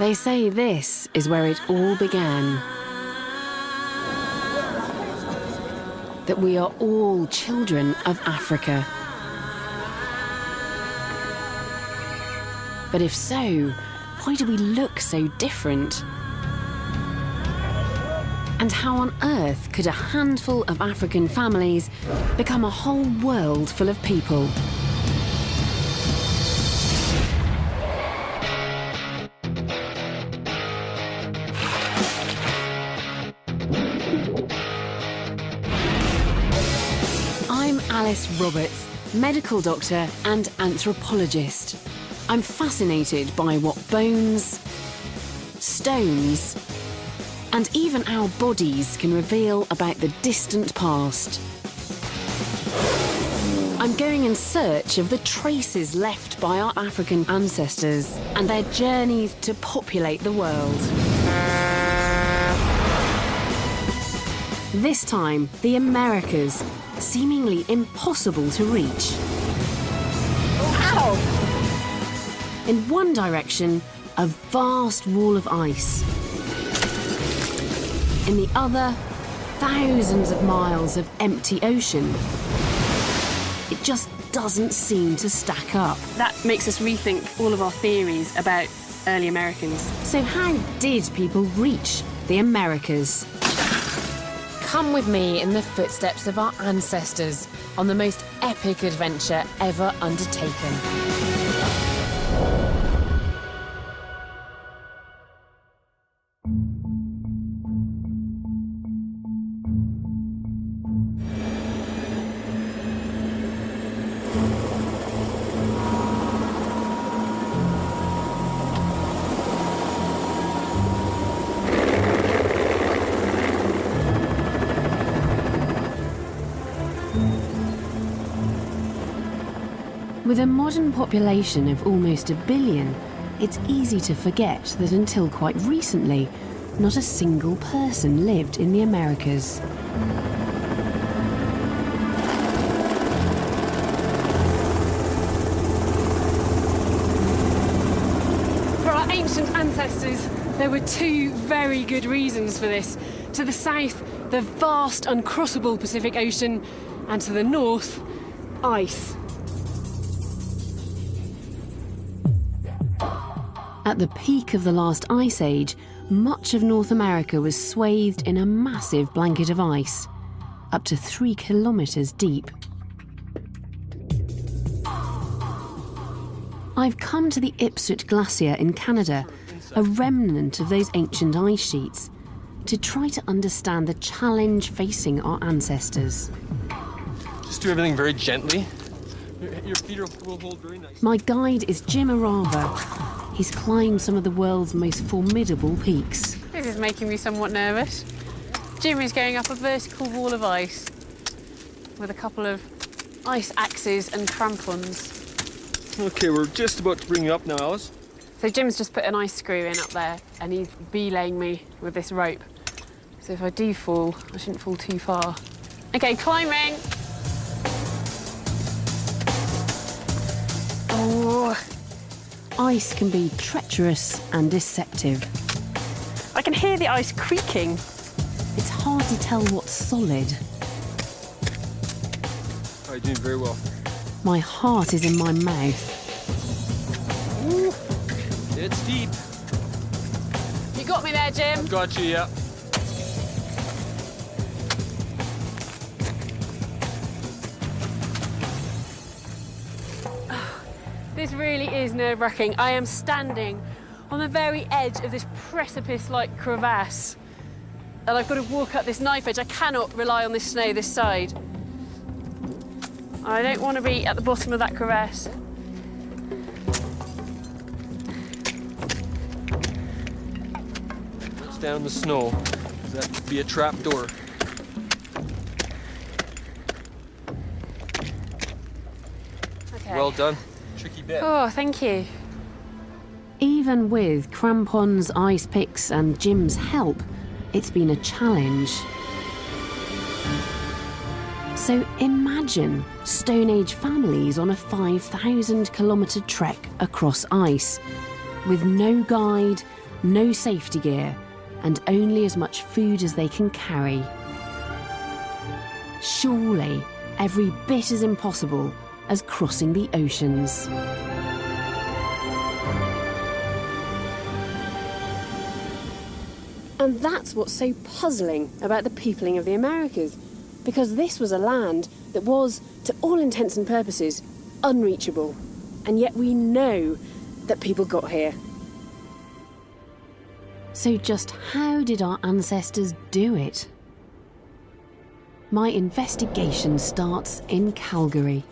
They say this is where it all began. That we are all children of Africa. But if so, why do we look so different? And how on earth could a handful of African families become a whole world full of people? Roberts, medical doctor and anthropologist. I'm fascinated by what bones, stones, and even our bodies can reveal about the distant past. I'm going in search of the traces left by our African ancestors and their journeys to populate the world. This time, the Americas, seemingly impossible to reach. Ow! In one direction, a vast wall of ice. In the other, thousands of miles of empty ocean. It just doesn't seem to stack up. That makes us rethink all of our theories about early Americans. So how did people reach the Americas? Come with me in the footsteps of our ancestors on the most epic adventure ever undertaken. With a modern population of almost 1 billion, it's easy to forget that until quite recently, not a single person lived in the Americas. For our ancient ancestors, there were two very good reasons for this. To the south, the vast, uncrossable Pacific Ocean, and to the north, ice. At the peak of the last ice age, much of North America was swathed in a massive blanket of ice, up to 3 kilometres deep. I've come to the Ipswich Glacier in Canada, a remnant of those ancient ice sheets, to try to understand the challenge facing our ancestors. Just do everything very gently. Your feet will hold very nicely. My guide is Jim Arava. He's climbed some of the world's most formidable peaks. This is making me somewhat nervous. Jim is going up a vertical wall of ice with a couple of ice axes and crampons. Okay, we're just about to bring you up now, Alice. So Jim's just put an ice screw in up there and he's belaying me with this rope. So if I do fall, I shouldn't fall too far. Okay, climbing. Oh. Ice can be treacherous and deceptive. I can hear the ice creaking. It's hard to tell what's solid. Oh, you're doing very well. My heart is in my mouth. Ooh, it's deep. You got me there, Jim. Got you, yeah. This really is nerve-wracking. I am standing on the very edge of this precipice-like crevasse. And I've got to walk up this knife edge. I cannot rely on this snow this side. I don't want to be at the bottom of that crevasse. What's down in the snow? That could be a trap door. Okay. Well done. Tricky bit. Oh, thank you. Even with crampons, ice picks and Jim's help, it's been a challenge. So imagine Stone Age families on a 5,000-kilometre trek across ice, with no guide no safety gear, and only as much food as they can carry. Surely, every bit as impossible as crossing the oceans. And that's what's so puzzling about the peopling of the Americas, because this was a land that was, to all intents and purposes, unreachable. And yet we know that people got here. So just how did our ancestors do it? My investigation starts in Calgary.